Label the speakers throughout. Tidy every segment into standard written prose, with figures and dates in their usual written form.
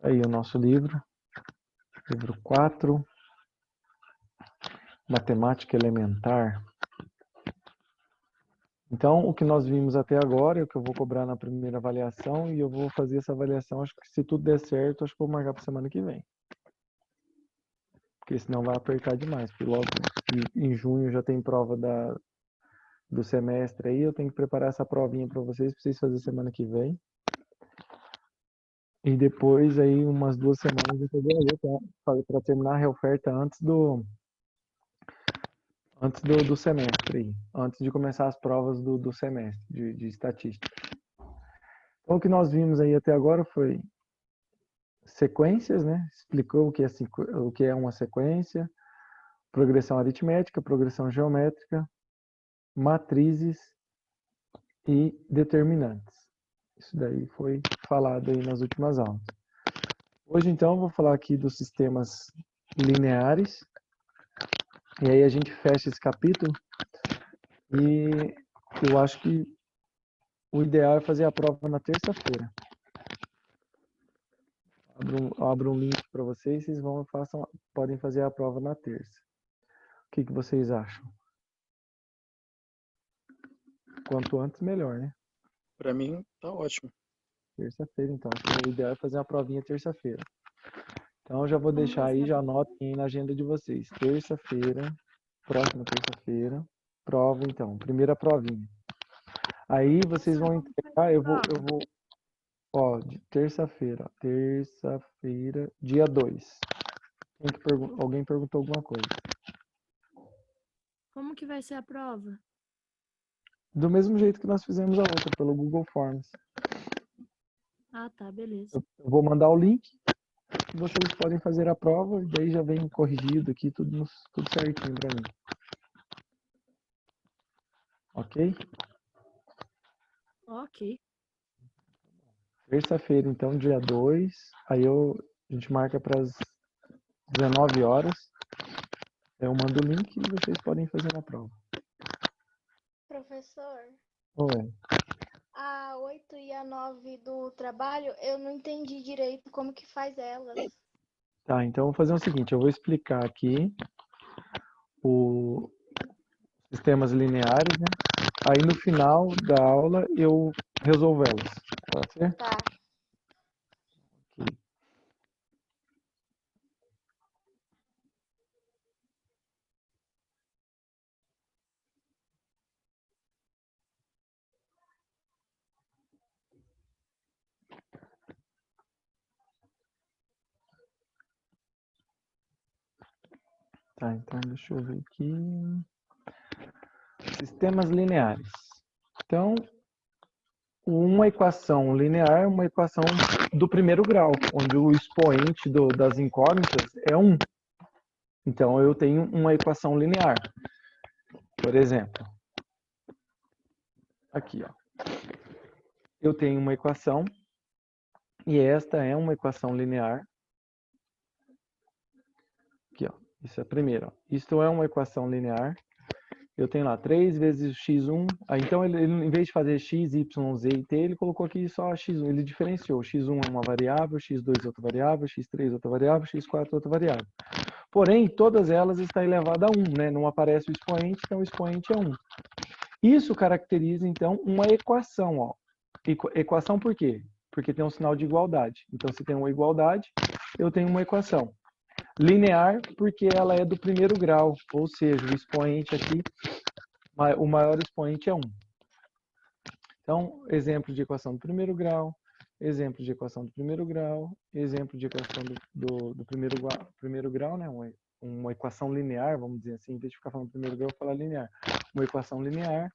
Speaker 1: Aí o nosso livro 4, Matemática Elementar. Então, o que nós vimos até agora é o que eu vou cobrar na primeira avaliação e eu vou fazer essa avaliação, acho que se tudo der certo, acho que vou marcar para semana que vem. Porque senão vai apertar demais, porque logo em junho já tem prova do semestre aí, eu tenho que preparar essa provinha para vocês fazerem semana que vem. E depois aí umas 2 semanas eu vou para terminar a reoferta antes do semestre aí, antes de começar as provas do semestre de estatística. Então o que nós vimos aí até agora foi sequências, né? Explicou o que é uma sequência, progressão aritmética, progressão geométrica, matrizes e determinantes. Isso daí foi falado aí nas últimas aulas. Hoje, então, eu vou falar aqui dos sistemas lineares. E aí a gente fecha esse capítulo. E eu acho que o ideal é fazer a prova na terça-feira. Abro um link para vocês, vocês podem fazer a prova na terça. O que vocês acham? Quanto antes, melhor, né?
Speaker 2: Para mim, tá ótimo.
Speaker 1: Terça-feira, então. O ideal é fazer uma provinha terça-feira. Então, eu já vou deixar aí, já anotem aí na agenda de vocês. Terça-feira, próxima terça-feira, prova, então. Primeira provinha. Aí, vocês vão entregar, ó, de terça-feira, dia 2. Alguém perguntou alguma coisa.
Speaker 3: Como que vai ser a prova?
Speaker 1: Do mesmo jeito que nós fizemos a outra, pelo Google Forms.
Speaker 3: Ah, tá, beleza.
Speaker 1: Eu vou mandar o link, vocês podem fazer a prova, e daí já vem corrigido aqui, tudo certinho para mim. Ok?
Speaker 3: Ok.
Speaker 1: Terça-feira, então, dia 2. Aí a gente marca para as 19 horas. Eu mando o link e vocês podem fazer a prova.
Speaker 4: Professor,
Speaker 1: Oi.
Speaker 4: a 8 e a 9 do trabalho, eu não entendi direito como que faz elas.
Speaker 1: Tá, então eu vou fazer o seguinte, eu vou explicar aqui os sistemas lineares, né? Aí no final da aula eu resolvo elas. Pode ser?
Speaker 4: Tá.
Speaker 1: Ok. Tá, então deixa eu ver aqui. Sistemas lineares. Então, uma equação linear é uma equação do primeiro grau, onde o expoente das incógnitas é 1. Então, eu tenho uma equação linear. Por exemplo, aqui, ó. Eu tenho uma equação, e esta é uma equação linear. Aqui, ó. Isso é a primeira. Ó. Isto é uma equação linear. Eu tenho lá 3 vezes x1. Então, ele, em vez de fazer x, y, z e t, ele colocou aqui só x1. Ele diferenciou. x1 é uma variável, x2 é outra variável, x3 é outra variável, x4 é outra variável. Porém, todas elas estão elevadas a 1, né? Não aparece o expoente, então o expoente é 1. Isso caracteriza, então, uma equação. Ó. Equação por quê? Porque tem um sinal de igualdade. Então, se tem uma igualdade, eu tenho uma equação. Linear, porque ela é do primeiro grau, ou seja, o expoente aqui, o maior expoente é 1. Então, exemplo de equação do primeiro grau, exemplo de equação do primeiro grau, exemplo de equação do primeiro grau, né? Uma equação linear, vamos dizer assim, em vez de ficar falando primeiro grau, eu vou falar linear. Uma equação linear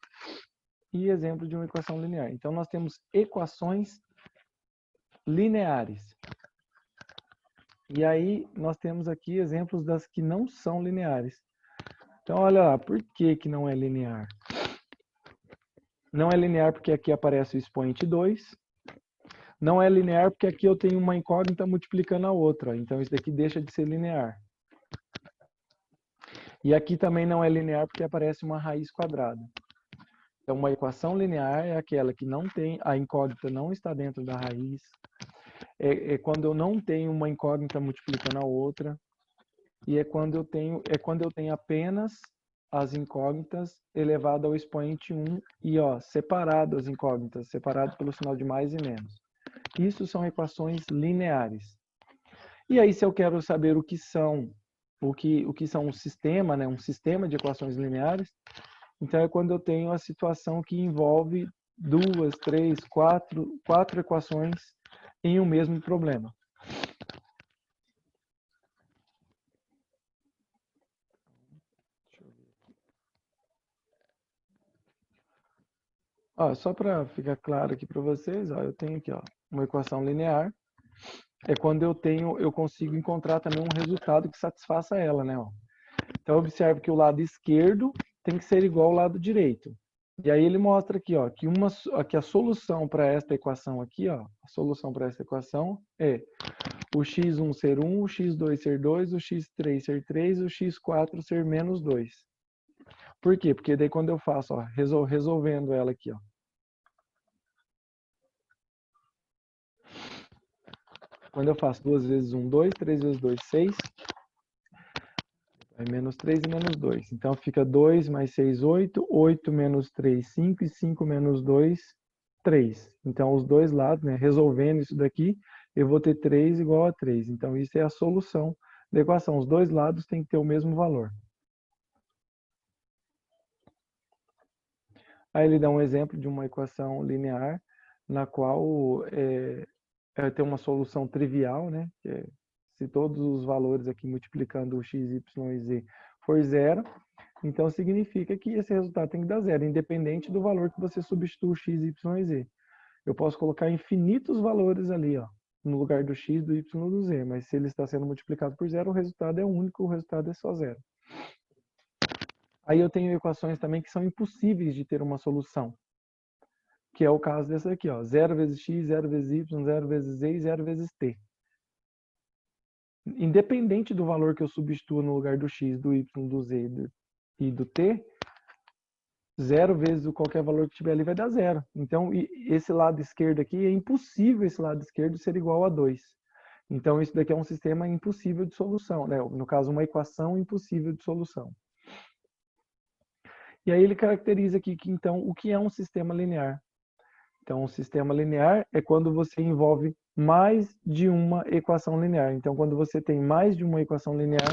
Speaker 1: e exemplo de uma equação linear. Então, nós temos equações lineares. E aí, nós temos aqui exemplos das que não são lineares. Então, olha lá, por que não é linear? Não é linear porque aqui aparece o expoente 2. Não é linear porque aqui eu tenho uma incógnita multiplicando a outra. Então, isso daqui deixa de ser linear. E aqui também não é linear porque aparece uma raiz quadrada. Então, uma equação linear é aquela que não tem, a incógnita não está dentro da raiz. É quando eu não tenho uma incógnita multiplicando a outra. E é quando eu tenho apenas as incógnitas elevado ao expoente 1 e separado as incógnitas, separado pelo sinal de mais e menos. Isso são equações lineares. E aí, se eu quero saber o que são um sistema, né, um sistema de equações lineares, então é quando eu tenho a situação que envolve 2, 3, 4 equações em um mesmo problema. Só para ficar claro aqui para vocês, eu tenho aqui uma equação linear. É quando eu consigo encontrar também um resultado que satisfaça ela, né? Então observe que o lado esquerdo tem que ser igual ao lado direito. E aí ele mostra aqui, que a solução para esta equação aqui, a solução para esta equação é o x1 ser 1, o x2 ser 2, o x3 ser 3, o x4 ser menos 2. Por quê? Porque daí quando eu faço, resolvendo ela aqui, quando eu faço 2 vezes 1, 2, 3 vezes 2, 6, aí menos 3 e menos 2. Então fica 2 mais 6, 8, 8 menos 3, 5 e 5 menos 2, 3. Então os dois lados, né, resolvendo isso daqui, eu vou ter 3 igual a 3. Então isso é a solução da equação. Os dois lados têm que ter o mesmo valor. Aí ele dá um exemplo de uma equação linear na qual tem uma solução trivial, né? Que é, se todos os valores aqui multiplicando o x, y e z for zero, então significa que esse resultado tem que dar zero, independente do valor que você substitua o x, y e z. Eu posso colocar infinitos valores ali, no lugar do x, do y e do z, mas se ele está sendo multiplicado por zero, o resultado é único, o resultado é só zero. Aí eu tenho equações também que são impossíveis de ter uma solução, que é o caso dessa aqui, 0 vezes x, 0 vezes y, 0 vezes z e 0 vezes t. Independente do valor que eu substitua no lugar do x, do y, do z e do t, 0 vezes qualquer valor que tiver ali vai dar zero. Então, esse lado esquerdo aqui, é impossível esse lado esquerdo ser igual a 2. Então, isso daqui é um sistema impossível de solução, né? No caso, uma equação impossível de solução. E aí ele caracteriza aqui que, então, o que é um sistema linear? Então, um sistema linear é quando você envolve mais de uma equação linear. Então, quando você tem mais de uma equação linear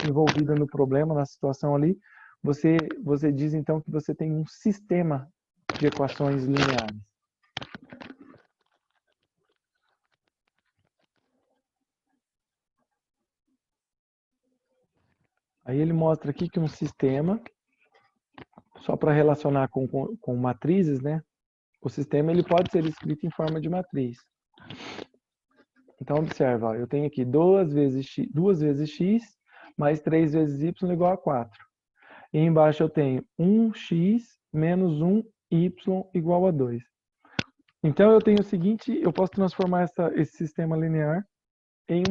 Speaker 1: envolvida no problema, na situação ali, você diz, então, que você tem um sistema de equações lineares. Aí ele mostra aqui que um sistema, só para relacionar com matrizes, né? O sistema ele pode ser escrito em forma de matriz. Então, observa, eu tenho aqui 2 vezes x mais 3 vezes y igual a 4. E embaixo eu tenho 1x menos 1y igual a 2. Então, eu tenho o seguinte, eu posso transformar esse sistema linear em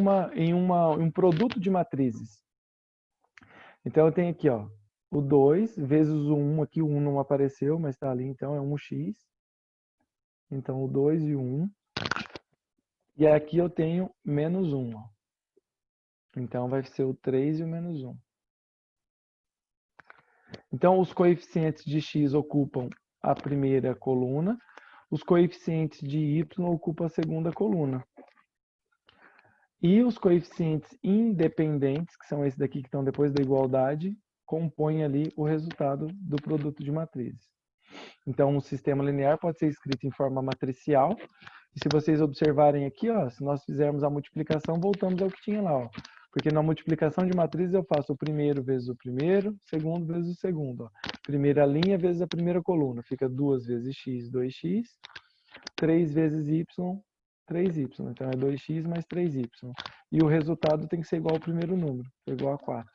Speaker 1: um produto de matrizes. Então, eu tenho aqui, o 2 vezes o 1, aqui o 1 não apareceu, mas está ali, então é 1x. Então, o 2 e o 1. E aqui eu tenho menos 1. Então, vai ser o 3 e o menos 1. Então, os coeficientes de x ocupam a primeira coluna, os coeficientes de y ocupam a segunda coluna. E os coeficientes independentes, que são esses daqui que estão depois da igualdade, compõem ali o resultado do produto de matrizes. Então, um sistema linear pode ser escrito em forma matricial. E se vocês observarem aqui, se nós fizermos a multiplicação, voltamos ao que tinha lá. Porque na multiplicação de matrizes eu faço o primeiro vezes o primeiro, segundo vezes o segundo. Primeira linha vezes a primeira coluna. Fica 2 vezes x, 2x. 3 vezes y, 3y. Então é 2x mais 3y. E o resultado tem que ser igual ao primeiro número, igual a 4.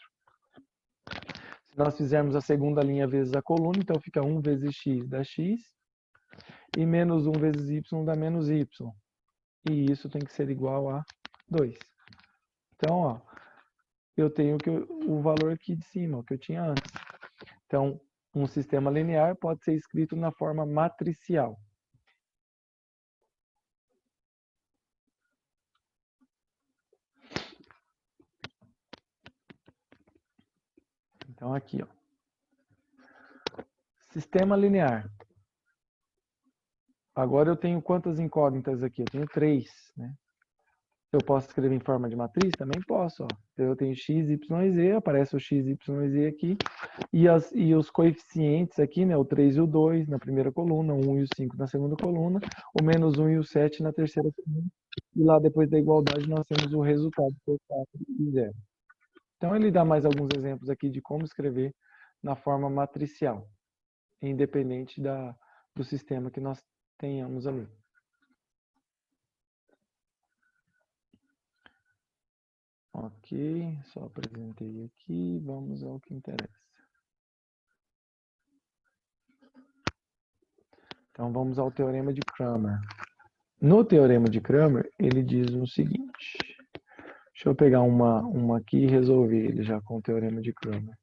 Speaker 1: Se nós fizermos a segunda linha vezes a coluna, então fica 1 vezes x dá x. E menos 1 vezes y dá menos y. E isso tem que ser igual a 2. Então, eu tenho o valor aqui de cima, o que eu tinha antes. Então, um sistema linear pode ser escrito na forma matricial. Então, aqui, ó. Sistema linear. Agora eu tenho quantas incógnitas aqui? Eu tenho 3, né? Eu posso escrever em forma de matriz? Também posso, ó. Eu tenho x, y e z, aparece o x, y e z aqui. E os coeficientes aqui, né? O 3 e o 2 na primeira coluna, o 1 e o 5 na segunda coluna, o menos 1 e o 7 na terceira coluna. E lá depois da igualdade nós temos o resultado, que é 4 e 0. Então ele dá mais alguns exemplos aqui de como escrever na forma matricial, independente do sistema que nós tenhamos ali. Ok, só apresentei aqui, vamos ao que interessa. Então vamos ao teorema de Cramer. No teorema de Cramer, ele diz o seguinte. Deixa eu pegar uma aqui e resolver ele já com o teorema de Cramer.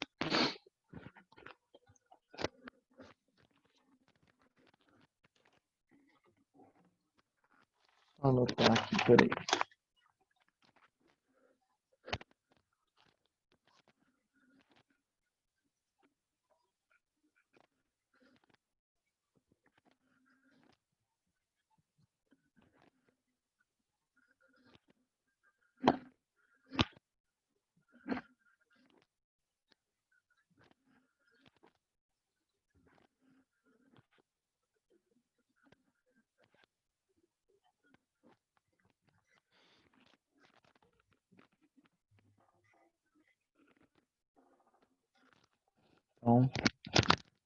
Speaker 1: Vou anotar aqui, peraí. Então,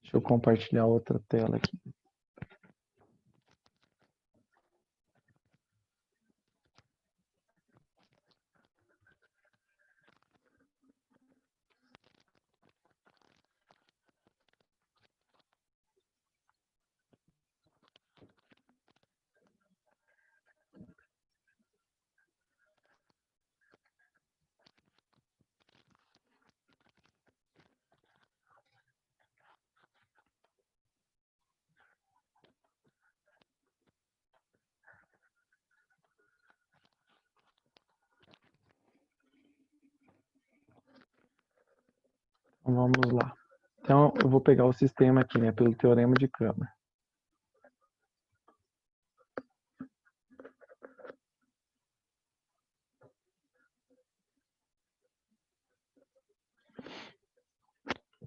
Speaker 1: deixa eu compartilhar outra tela aqui. Então, vamos lá. Então, eu vou pegar o sistema aqui, né, pelo teorema de Cramer.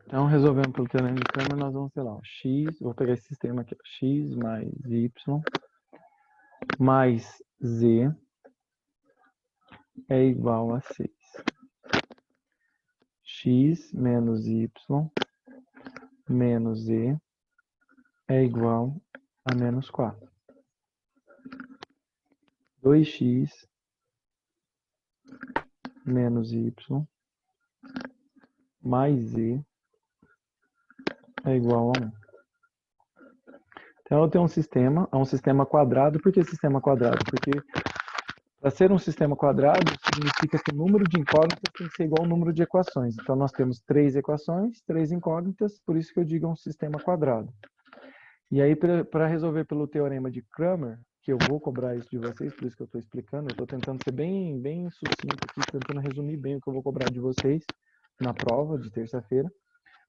Speaker 1: Então, resolvendo pelo teorema de Cramer, nós vamos ter lá, ó, x, vou pegar esse sistema aqui, ó, x mais y mais z é igual a 6. X menos y menos z é igual a menos 4. 2x menos y mais z é igual a 1. Então eu tenho um sistema, é um sistema quadrado. Por que sistema quadrado? Porque para ser um sistema quadrado, significa que o número de incógnitas tem que ser igual ao número de equações. Então nós temos 3 equações, 3 incógnitas, por isso que eu digo um sistema quadrado. E aí, para resolver pelo teorema de Cramer, que eu vou cobrar isso de vocês, por isso que eu estou explicando, eu estou tentando ser bem sucinto aqui, tentando resumir bem o que eu vou cobrar de vocês na prova de terça-feira,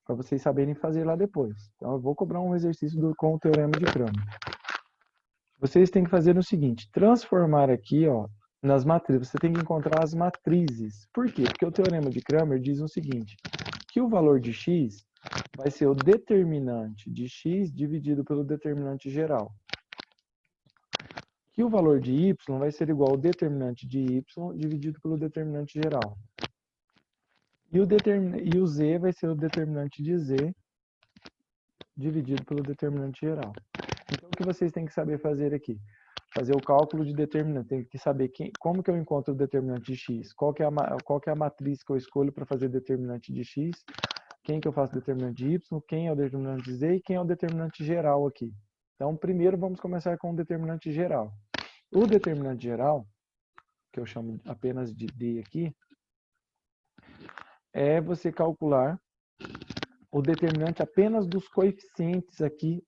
Speaker 1: para vocês saberem fazer lá depois. Então, eu vou cobrar um exercício com o teorema de Cramer. Vocês têm que fazer o seguinte, transformar aqui, ó, nas matrizes, você tem que encontrar as matrizes. Por quê? Porque o teorema de Cramer diz o seguinte, que o valor de x vai ser o determinante de x dividido pelo determinante geral. Que o valor de y vai ser igual ao determinante de y dividido pelo determinante geral. E o z vai ser o determinante de z dividido pelo determinante geral. Então, o que vocês têm que saber fazer aqui? Fazer o cálculo de determinante. Tem que saber como que eu encontro o determinante de x. Qual que é a matriz que eu escolho para fazer determinante de x. Quem que eu faço determinante de y, quem é o determinante de z e quem é o determinante geral aqui. Então, primeiro vamos começar com o determinante geral. O determinante geral, que eu chamo apenas de D aqui, é você calcular o determinante apenas dos coeficientes aqui,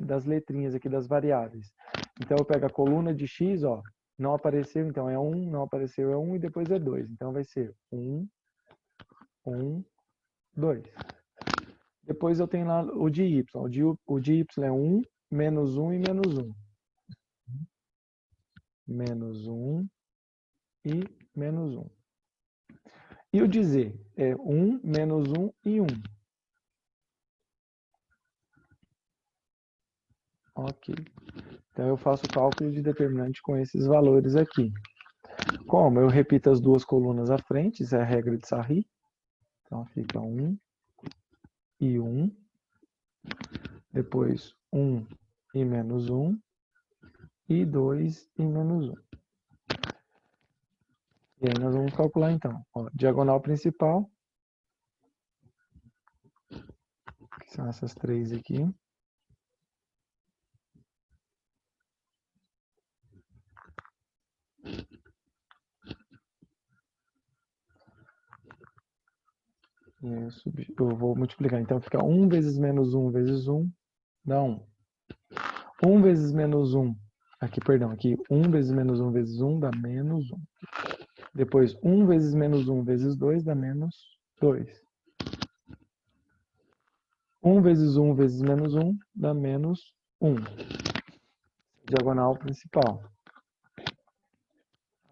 Speaker 1: das letrinhas aqui, das variáveis. Então, eu pego a coluna de x, ó, não apareceu, então é 1, não apareceu é 1 e depois é 2. Então, vai ser 1, 1, 2. Depois eu tenho lá o de y. O de y é 1, menos 1 e menos 1. Menos 1 e menos 1. E o de z é 1, menos 1 e 1. Ok. Então eu faço o cálculo de determinante com esses valores aqui. Como? Eu repito as duas colunas à frente, isso é a regra de Sarri. Então fica 1 e 1. Depois 1 e menos 1. E 2 e menos 1. E aí nós vamos calcular então. Ó, diagonal principal, que são essas três aqui. Eu vou multiplicar. Então fica 1 vezes menos 1 vezes 1 dá 1. 1 vezes menos 1, aqui, perdão, aqui 1 vezes menos 1 vezes 1 dá menos 1. Depois 1 vezes menos 1 vezes 2 dá menos 2. 1 vezes 1 vezes menos 1 dá menos 1. Diagonal principal.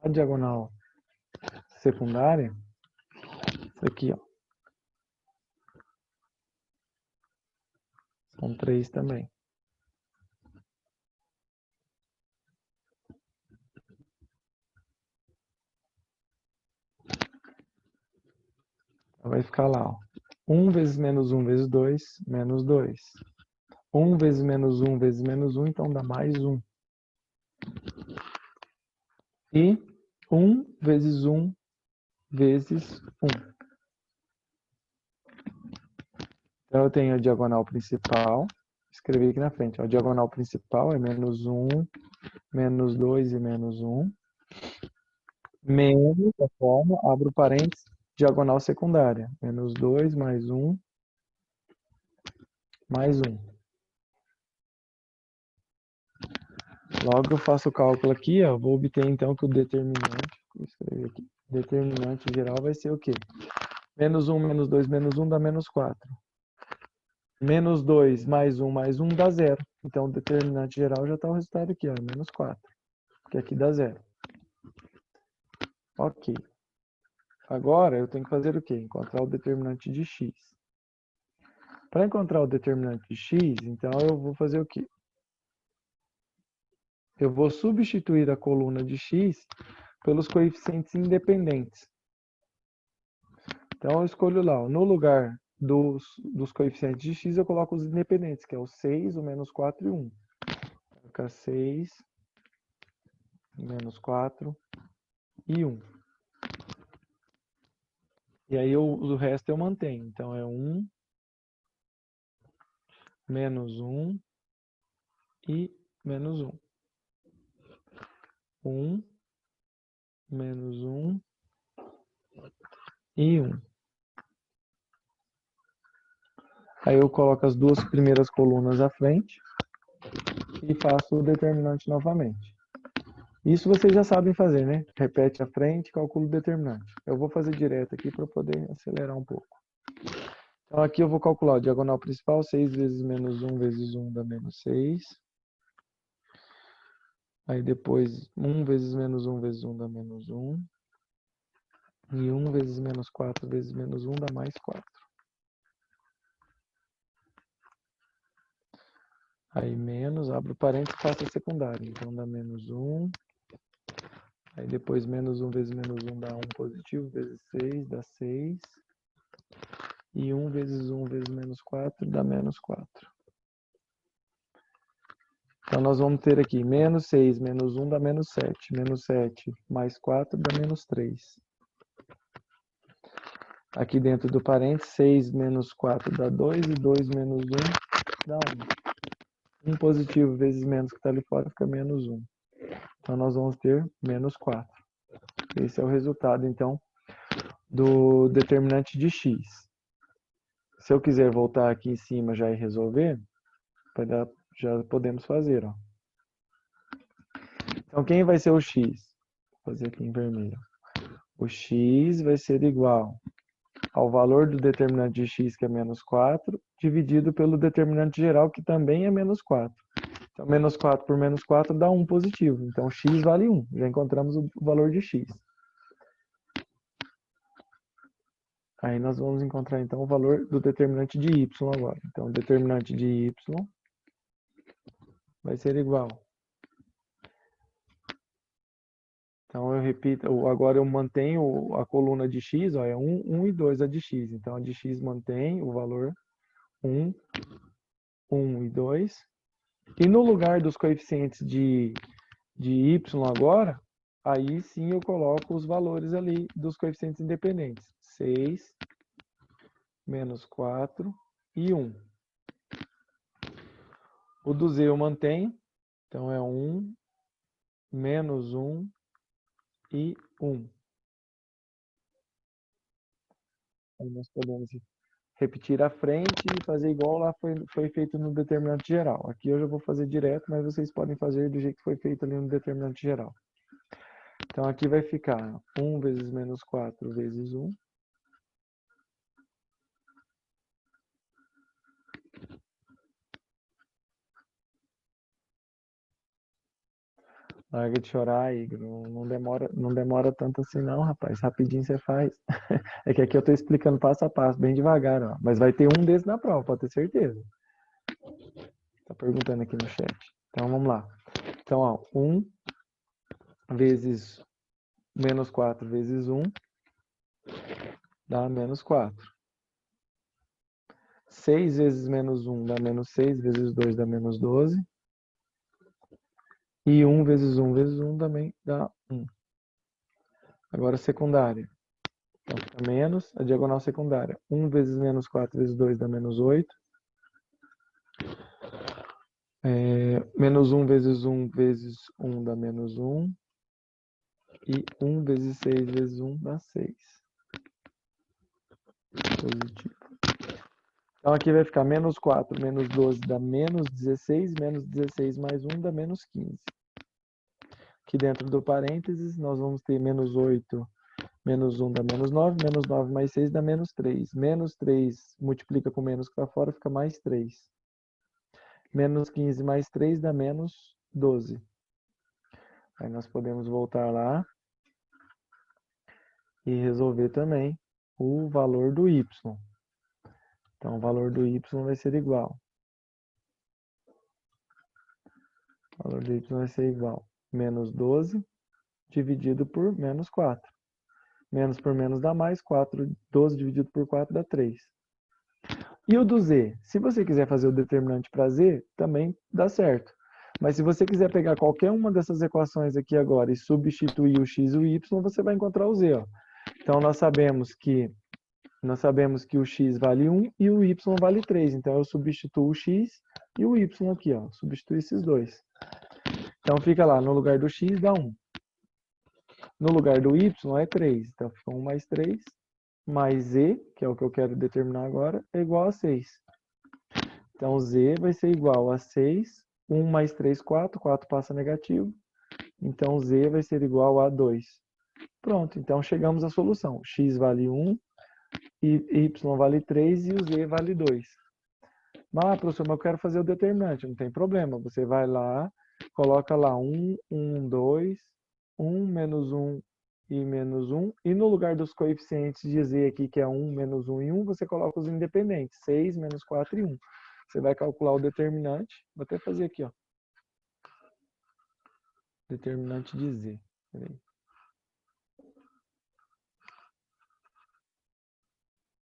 Speaker 1: A diagonal secundária, isso aqui, ó. São 3 também. Vai ficar lá, ó. 1 vezes menos 1 vezes 2, menos 2. 1 vezes menos 1 vezes menos 1, então dá mais 1. E 1 vezes 1 vezes 1. Então eu tenho a diagonal principal, escrevi aqui na frente. A diagonal principal é menos 1, menos 2 e menos 1. Menos, da forma, abro parênteses, diagonal secundária. Menos 2 mais 1, mais 1. Logo eu faço o cálculo aqui, ó, vou obter então que o determinante, vou escrever aqui, determinante geral vai ser o quê? Menos 1, menos 2, menos 1 dá menos 4. Menos 2 mais 1 dá 0. Então o determinante geral já está o resultado aqui, ó, menos 4. Porque aqui dá 0. Ok. Agora eu tenho que fazer o quê? Encontrar o determinante de x. Para encontrar o determinante de x, então eu vou fazer o quê? Eu vou substituir a coluna de x pelos coeficientes independentes. Então eu escolho lá, no lugar dos coeficientes de x, eu coloco os independentes, que é o 6, o menos 4 e 1. Fica 6, menos 4 e 1. E aí o resto eu mantenho. Então é 1, menos 1 e menos 1. 1, menos 1 e 1. Aí eu coloco as duas primeiras colunas à frente e faço o determinante novamente. Isso vocês já sabem fazer, né? Repete a frente, calcula o determinante. Eu vou fazer direto aqui para poder acelerar um pouco. Então aqui eu vou calcular a diagonal principal, 6 vezes menos 1 vezes 1 dá menos 6. Aí depois 1 vezes menos 1 vezes 1 dá menos 1. E 1 vezes menos 4 vezes menos 1 dá mais 4. Aí menos, abro parênteses e faço a secundária. Então dá menos 1. Aí depois menos 1 vezes menos 1 dá 1 positivo, vezes 6 dá 6. E 1 vezes 1 vezes menos 4 dá menos 4. Então nós vamos ter aqui menos 6 menos 1 dá menos 7. Menos 7 mais 4 dá menos 3. Aqui dentro do parênteses, 6 menos 4 dá 2 e 2 menos 1 dá 1. 1 positivo vezes menos que está ali fora fica menos 1. Então nós vamos ter menos 4. Esse é o resultado, então, do determinante de x. Se eu quiser voltar aqui em cima já e resolver, já podemos fazer. Ó. Então, quem vai ser o x? Vou fazer aqui em vermelho. O x vai ser igual ao valor do determinante de x, que é menos 4, dividido pelo determinante geral, que também é menos 4. Então, menos 4 por menos 4 dá 1 positivo. Então, x vale 1. Já encontramos o valor de x. Aí nós vamos encontrar, então, o valor do determinante de y agora. Então, o determinante de y vai ser igual. Então, eu repito, agora eu mantenho a coluna de x, ó, é 1, 1 e 2 a de x. Então, a de x mantém o valor 1, 1 e 2. E no lugar dos coeficientes de y agora, aí sim eu coloco os valores ali dos coeficientes independentes. 6, menos 4 e 1. O do z eu mantenho, então é 1, menos 1 e 1. Aí nós podemos repetir a frente e fazer igual lá foi feito no determinante geral. Aqui eu já vou fazer direto, mas vocês podem fazer do jeito que foi feito ali no determinante geral. Então aqui vai ficar 1 vezes menos 4 vezes 1. Larga de chorar, Igor. Não demora tanto assim não, rapaz. Rapidinho você faz. É que aqui eu estou explicando passo a passo, bem devagar, ó. Mas vai ter um desses na prova, pode ter certeza. Tá perguntando aqui no chat. Então vamos lá. Então, ó, 1 vezes menos 4 vezes 1 dá menos 4. 6 vezes menos 1 dá menos 6, vezes 2 dá menos 12. E 1 vezes 1 vezes 1 também dá 1. Agora secundária. Então fica menos a diagonal secundária. 1 vezes menos 4 vezes 2 dá menos 8. Menos 1 vezes 1 vezes 1 dá menos 1. E 1 vezes 6 vezes 1 dá 6. Positivo. Então aqui vai ficar menos 4 menos 12 dá menos 16. Menos 16 mais 1 dá menos 15. Aqui dentro do parênteses nós vamos ter menos 8 menos 1 dá menos 9. Menos 9 mais 6 dá menos 3. Menos 3 multiplica com menos que está fora, fica mais 3. Menos 15 mais 3 dá menos 12. Aí nós podemos voltar lá e resolver também o valor do y. Então, o valor do y vai ser igual. O valor do y vai ser igual. Menos 12 dividido por menos 4. Menos por menos dá mais. 12 dividido por 4 dá 3. E o do z? Se você quiser fazer o determinante para z, também dá certo. Mas se você quiser pegar qualquer uma dessas equações aqui agora e substituir o x e o y, você vai encontrar o z. Ó. Então, nós sabemos que o x vale 1 e o y vale 3. Então, eu substituo o x e o y aqui. Ó. Substituo esses dois. Então, fica lá, no lugar do x dá 1. No lugar do y é 3. Então, fica 1 mais 3. Mais z, que é o que eu quero determinar agora, é igual a 6. Então, z vai ser igual a 6. 1 mais 3, 4. 4 passa negativo. Então, z vai ser igual a 2. Pronto, então chegamos à solução. X vale 1, y vale 3 e o z vale 2. Mas, professor, mas eu quero fazer o determinante. Não tem problema. Você vai lá, coloca lá 1, 1, 2, 1, menos 1 e menos 1. E no lugar dos coeficientes de z aqui, que é 1, menos 1 e 1, você coloca os independentes. 6, menos 4 e 1. Você vai calcular o determinante. Vou até fazer aqui, ó. Determinante de z. Peraí.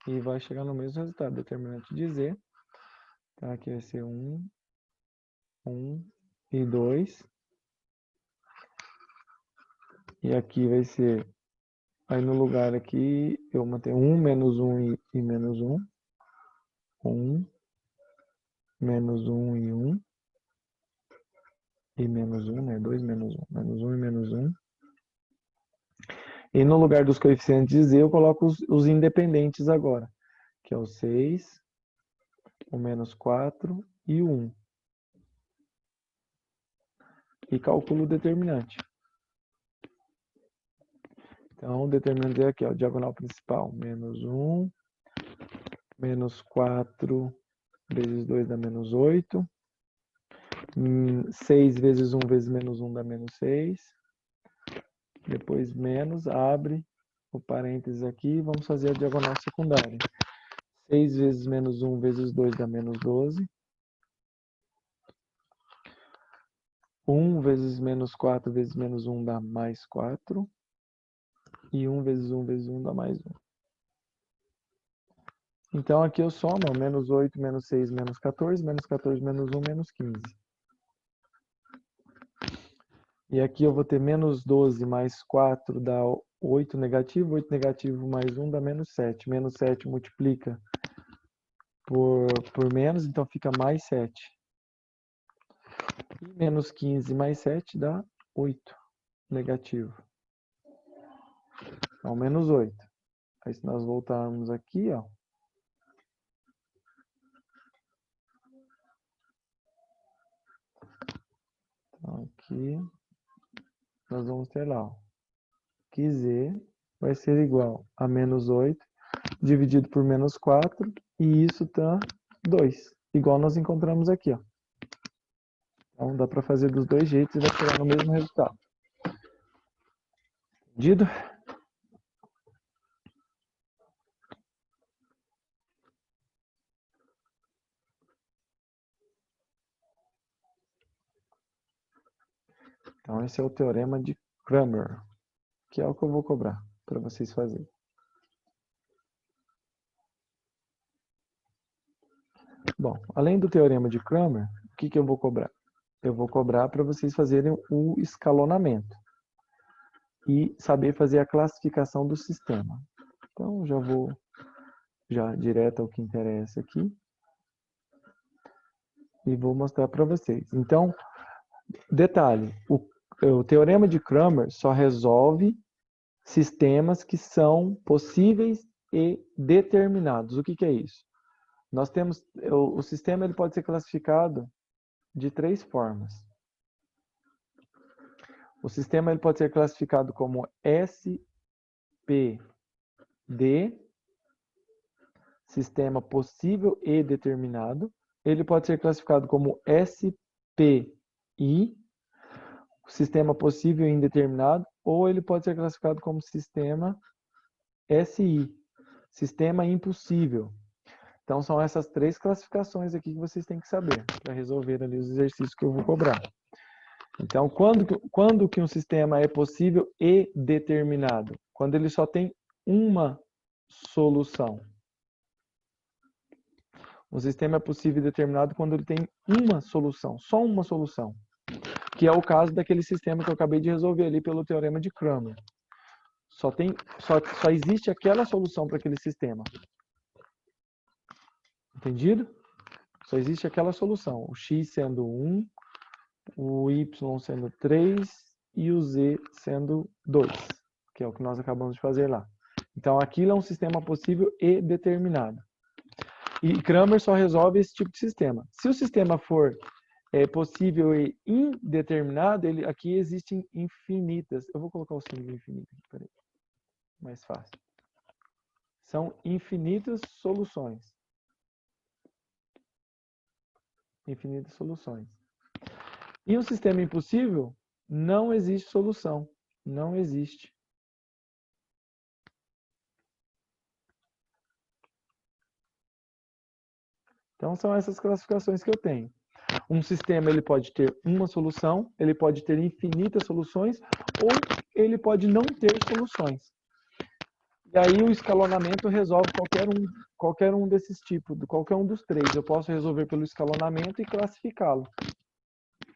Speaker 1: E vai chegar no mesmo resultado. Determinante de z. Então, aqui vai ser 1, 1 e 2. E aqui vai ser... Aí no lugar aqui, eu mantenho 1, menos 1 e menos 1. 1, menos 1 e 1. E menos 1, né? 2 menos 1. Menos 1 e menos 1. E no lugar dos coeficientes de z, eu coloco os independentes agora. Que é o 6, o menos 4 e o 1. E calculo o determinante. Então, determinando aqui, ó, diagonal principal, menos 1, menos 4 vezes 2 dá menos 8. 6 vezes 1 vezes menos 1 dá menos 6. Depois menos, abre o parênteses aqui, vamos fazer a diagonal secundária. 6 vezes menos 1 vezes 2 dá menos 12. 1 vezes menos 4 vezes menos 1 dá mais 4. E 1 vezes 1 vezes 1 dá mais 1. Então aqui eu somo, ó, menos 8, menos 6, menos 14, menos 14, menos 1, menos 15. E aqui eu vou ter menos 12 mais 4 dá 8 negativo, 8 negativo mais 1 dá menos 7. Menos 7 multiplica por menos, então fica mais 7. E menos 15 mais 7 dá 8 negativo. Então, menos 8. Aí se nós voltarmos aqui, ó. Então, aqui nós vamos ter lá, ó, que z vai ser igual a menos 8 dividido por menos 4, e isso dá 2, igual nós encontramos aqui, ó. Então dá para fazer dos dois jeitos e vai chegar no mesmo resultado. Entendido? Então esse é o teorema de Cramer, que é o que eu vou cobrar para vocês fazerem. Bom, além do teorema de Cramer, o que eu vou cobrar? Eu vou cobrar para vocês fazerem o escalonamento e saber fazer a classificação do sistema. Então, já vou direto ao que interessa aqui e vou mostrar para vocês. Então, detalhe, o teorema de Cramer só resolve sistemas que são possíveis e determinados. O que é isso? Nós temos, o sistema ele pode ser classificado de 3 formas. O sistema ele pode ser classificado como SPD, sistema possível e determinado. Ele pode ser classificado como SPI, sistema possível e indeterminado, ou ele pode ser classificado como sistema SI, sistema impossível. Então, são essas 3 classificações aqui que vocês têm que saber para resolver ali os exercícios que eu vou cobrar. Então, quando que um sistema é possível e determinado? Quando ele só tem uma solução. Um sistema é possível e determinado quando ele tem uma solução, só uma solução. Que é o caso daquele sistema que eu acabei de resolver ali pelo teorema de Cramer. Só existe aquela solução para aquele sistema. Entendido? Só existe aquela solução. O x sendo 1, o y sendo 3 e o z sendo 2, que é o que nós acabamos de fazer lá. Então, aquilo é um sistema possível e determinado. E Cramer só resolve esse tipo de sistema. Se o sistema for possível e indeterminado, aqui existem infinitas. Eu vou colocar o símbolo infinito aqui, peraí. Mais fácil. São infinitas soluções. Infinitas soluções. E um sistema impossível, não existe solução. Não existe. Então, são essas classificações que eu tenho. Um sistema ele pode ter uma solução, ele pode ter infinitas soluções, ou ele pode não ter soluções. E aí o escalonamento resolve qualquer um desses tipos, qualquer um dos 3. Eu posso resolver pelo escalonamento e classificá-lo,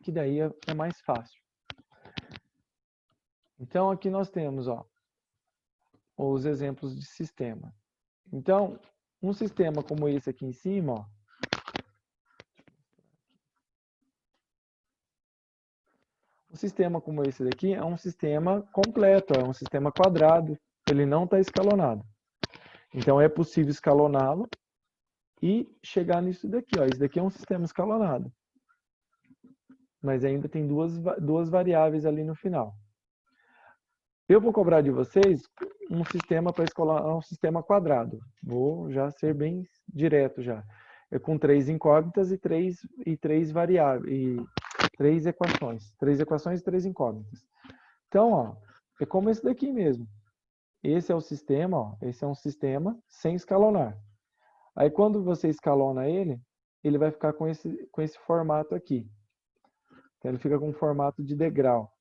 Speaker 1: que daí é mais fácil. Então, aqui nós temos, ó, os exemplos de sistema. Então, um sistema como esse aqui em cima, ó, um sistema como esse daqui é um sistema completo, é um sistema quadrado, ele não está escalonado. Então, é possível escaloná-lo e chegar nisso daqui, ó. Isso daqui é um sistema escalonado. Mas ainda tem duas variáveis ali no final. Eu vou cobrar de vocês um sistema para escolar, um sistema quadrado. Vou já ser bem direto já. É com 3 incógnitas e três variáveis, e 3 equações. 3 equações e 3 incógnitas. Então, ó, é como esse daqui mesmo. Esse é o sistema, ó, esse é um sistema sem escalonar. Aí quando você escalona ele, ele vai ficar com esse formato aqui. Então ele fica com formato de degrau,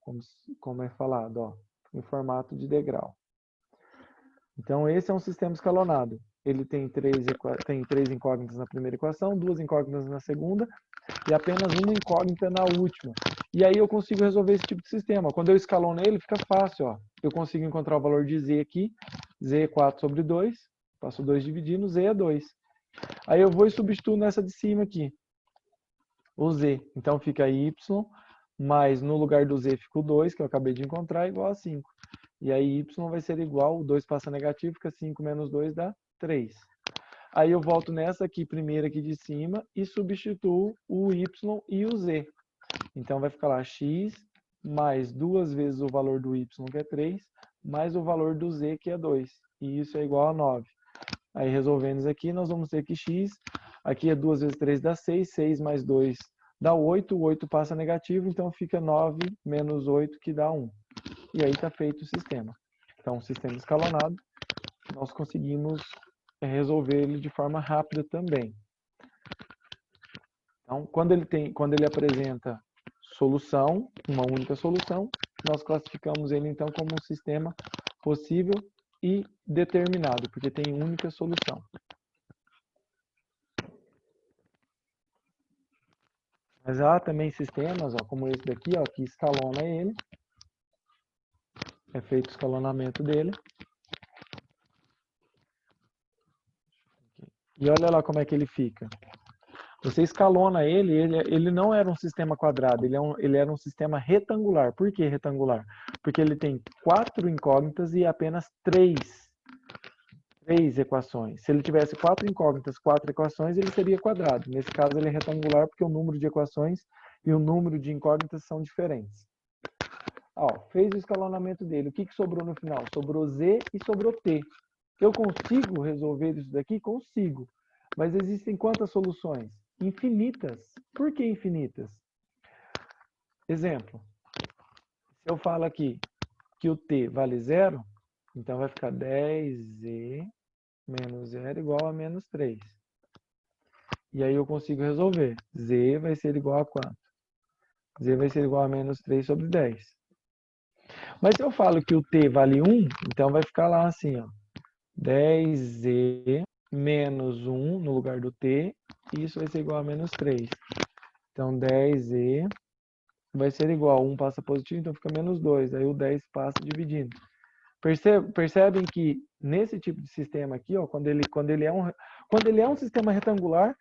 Speaker 1: como é falado, ó, em formato de degrau. Então esse é um sistema escalonado. Ele tem três incógnitas na primeira equação, 2 incógnitas na segunda e apenas uma incógnita na última. E aí eu consigo resolver esse tipo de sistema. Quando eu escalono ele, fica fácil, ó. Eu consigo encontrar o valor de z aqui. Z é 4 sobre 2. Passo 2 dividindo, z é 2. Aí eu vou e substituo nessa de cima aqui. O z. Então fica y, mas no lugar do z fica o 2, que eu acabei de encontrar, igual a 5. E aí y vai ser igual, o 2 passa negativo, fica 5 menos 2 dá 3. Aí eu volto nessa aqui, primeira aqui de cima, e substituo o y e o z. Então vai ficar lá x mais 2 vezes o valor do y, que é 3, mais o valor do z, que é 2. E isso é igual a 9. Aí resolvendo isso aqui, nós vamos ter que x, aqui é 2 vezes 3 dá 6, 6 mais 2 dá 8, o 8 passa negativo, então fica 9 menos 8, que dá 1. E aí está feito o sistema. Então, o sistema escalonado, nós conseguimos resolver ele de forma rápida também. Então, quando ele apresenta solução, uma única solução, nós classificamos ele então como um sistema possível e determinado, porque tem única solução. Mas há também sistemas, ó, como esse daqui, ó, que escalona ele. É feito o escalonamento dele. E olha lá como é que ele fica. Você escalona ele não era um sistema quadrado, ele era um sistema retangular. Por que retangular? Porque ele tem 4 incógnitas e apenas 3 equações. Se ele tivesse 4 incógnitas, 4 equações, ele seria quadrado. Nesse caso, ele é retangular porque o número de equações e o número de incógnitas são diferentes. Ó, fez o escalonamento dele. O que sobrou no final? Sobrou z e sobrou t. Eu consigo resolver isso daqui? Consigo. Mas existem quantas soluções? Infinitas. Por que infinitas? Exemplo. Se eu falo aqui que o t vale 0, então vai ficar 10z menos 0 igual a menos 3. E aí eu consigo resolver. Z vai ser igual a quanto? Z vai ser igual a menos 3 sobre 10. Mas se eu falo que o t vale 1, então vai ficar lá assim, ó. 10z menos 1 no lugar do t, e isso vai ser igual a menos 3. Então 10z vai ser igual, 1 passa positivo, então fica menos 2. Aí o 10 passa dividindo. Percebem que nesse tipo de sistema aqui, ó, quando ele é um sistema retangular,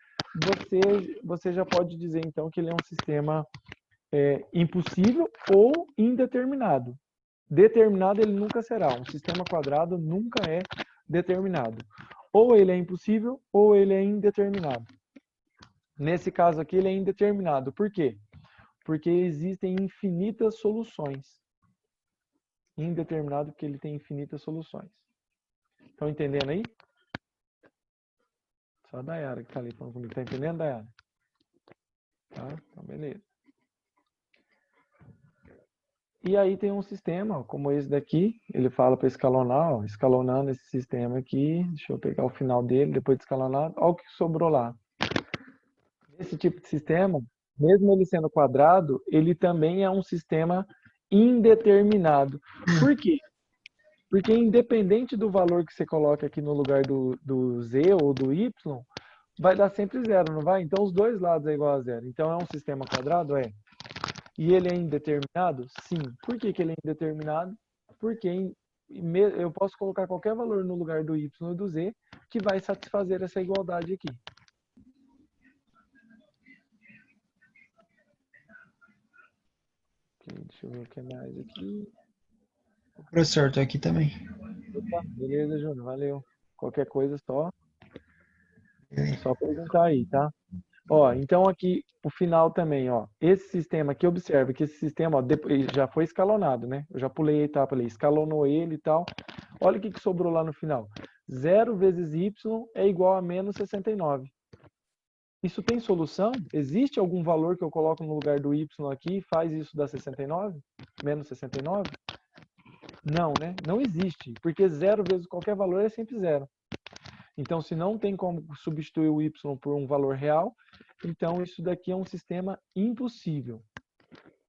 Speaker 1: você já pode dizer então que ele é um sistema impossível ou indeterminado. Determinado ele nunca será. Um sistema quadrado nunca é determinado. Ou ele é impossível ou ele é indeterminado. Nesse caso aqui ele é indeterminado. Por quê? Porque existem infinitas soluções. Indeterminado porque ele tem infinitas soluções. Estão entendendo aí? Só a Dayara que está ali falando comigo. Está entendendo, Dayara? Tá? Então, beleza. E aí tem um sistema, ó, como esse daqui, ele fala para escalonar, ó, escalonando esse sistema aqui. Deixa eu pegar o final dele, depois de escalonar. Olha o que sobrou lá. Esse tipo de sistema, mesmo ele sendo quadrado, ele também é um sistema indeterminado. Por quê? Porque independente do valor que você coloca aqui no lugar do z ou do y, vai dar sempre 0, não vai? Então os dois lados é igual a 0. Então é um sistema quadrado? É. E ele é indeterminado? Sim. Por que ele é indeterminado? Porque eu posso colocar qualquer valor no lugar do y ou do z que vai satisfazer essa igualdade aqui. Ok, deixa eu ver o que mais aqui.
Speaker 5: Professor, tô aqui também.
Speaker 1: Opa, beleza, Júnior, valeu. Qualquer coisa é só perguntar aí, tá? Ó, então aqui o final também, ó. Esse sistema aqui, observa que esse sistema, ó, já foi escalonado, né? Eu já pulei a etapa ali, escalonou ele e tal. Olha o que sobrou lá no final. 0 vezes y é igual a menos 69. Isso tem solução? Existe algum valor que eu coloco no lugar do y aqui e faz isso dar 69? Menos 69? Não, né? Não existe, porque 0 vezes qualquer valor é sempre 0. Então, se não tem como substituir o y por um valor real, então isso daqui é um sistema impossível.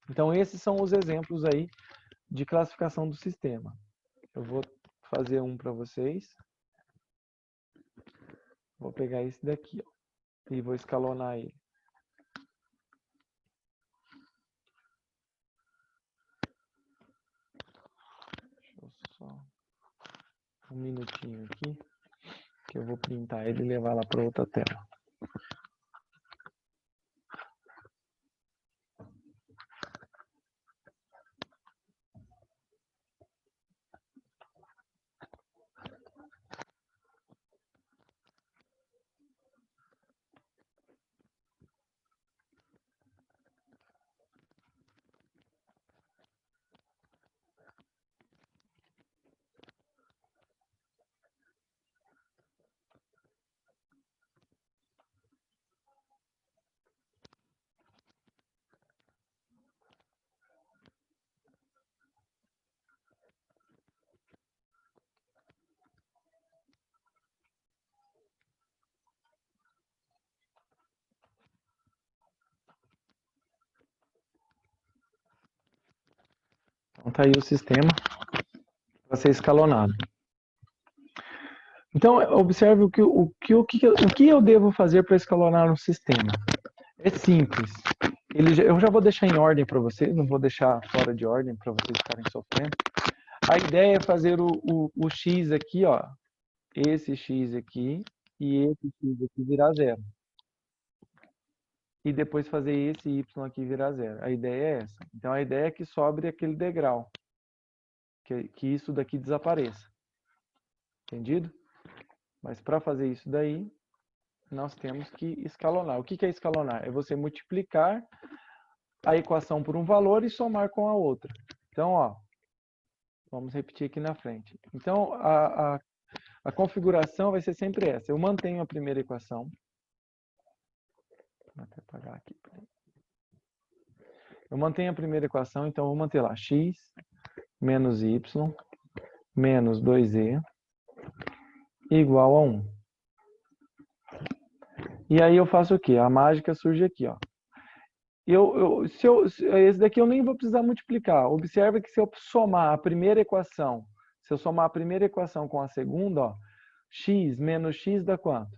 Speaker 1: Então, esses são os exemplos aí de classificação do sistema. Eu vou fazer um para vocês. Vou pegar esse daqui, ó, e vou escalonar ele. Deixa eu só um minutinho aqui, que eu vou printar ele e levar lá para outra tela. Então tá aí o sistema para ser escalonado. Então, observe o que eu devo fazer para escalonar um sistema. É simples. Eu já vou deixar em ordem para vocês, não vou deixar fora de ordem para vocês ficarem sofrendo. A ideia é fazer o x aqui, ó, esse x aqui e esse x aqui virar 0. E depois fazer esse y aqui virar 0. A ideia é essa. Então, a ideia é que sobre aquele degrau. Que isso daqui desapareça. Entendido? Mas para fazer isso daí, nós temos que escalonar. O que é escalonar? É você multiplicar a equação por um valor e somar com a outra. Então, ó, vamos repetir aqui na frente. Então, a configuração vai ser sempre essa. Eu mantenho a primeira equação. Vou até apagar aqui. Eu mantenho a primeira equação, então eu vou manter lá x menos y menos 2e igual a 1. E aí eu faço o quê? A mágica surge aqui, ó. Esse daqui eu nem vou precisar multiplicar. Observe que se eu somar a primeira equação, com a segunda, ó, x menos x dá quanto?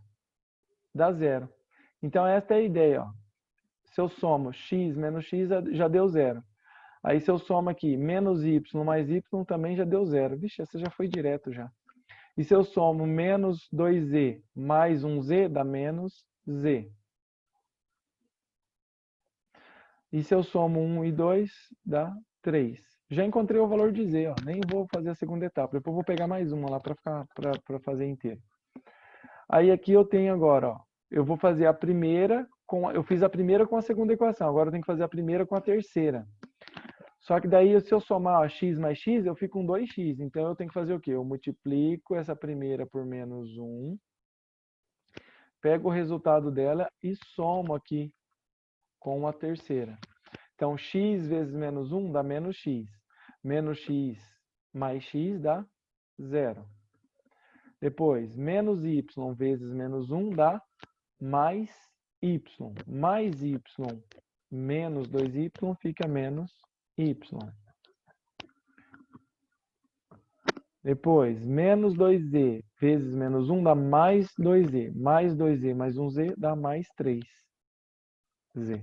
Speaker 1: Dá 0. Então esta é a ideia, ó. Se eu somo x menos x, já deu 0. Aí se eu somo aqui menos y mais y, também já deu 0. Vixe, essa já foi direto já. E se eu somo menos 2z mais 1z, dá menos z. E se eu somo 1 e 2, dá 3. Já encontrei o valor de z, ó. Nem vou fazer a segunda etapa. Depois eu vou pegar mais uma lá para fazer inteiro. Aí aqui eu tenho agora, ó. Eu vou fazer a primeira, eu fiz a primeira com a segunda equação. Agora eu tenho que fazer a primeira com a terceira. Só que daí, se eu somar ó, x mais x, eu fico com 2x. Então, eu tenho que fazer o quê? Eu multiplico essa primeira por menos 1. Pego o resultado dela e somo aqui com a terceira. Então, x vezes menos 1 dá menos x. Menos x mais x dá 0. Depois, menos y vezes menos 1 dá mais y. Mais y menos 2y fica menos y. Depois, menos 2z vezes menos 1 dá mais 2z. Mais 2z mais 1z dá mais 3z.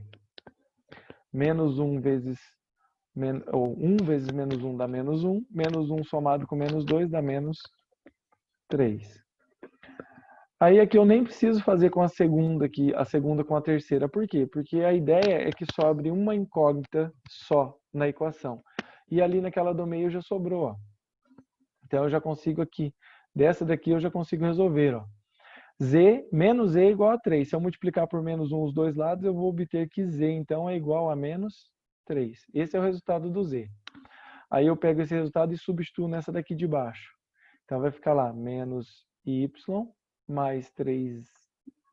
Speaker 1: Menos 1 vezes, ou 1 vezes menos 1 dá menos 1. Menos 1 somado com menos 2 dá menos 3. Aí aqui eu nem preciso fazer com a segunda aqui, a segunda com a terceira. Por quê? Porque a ideia é que sobre uma incógnita só na equação. E ali naquela do meio já sobrou, ó. Então eu já consigo aqui, dessa daqui eu já consigo resolver, ó. Z, menos Z é igual a 3. Se eu multiplicar por menos 1 os dois lados, eu vou obter que Z, então, é igual a menos 3. Esse é o resultado do Z. Aí eu pego esse resultado e substituo nessa daqui de baixo. Então, vai ficar lá, menos Y mais 3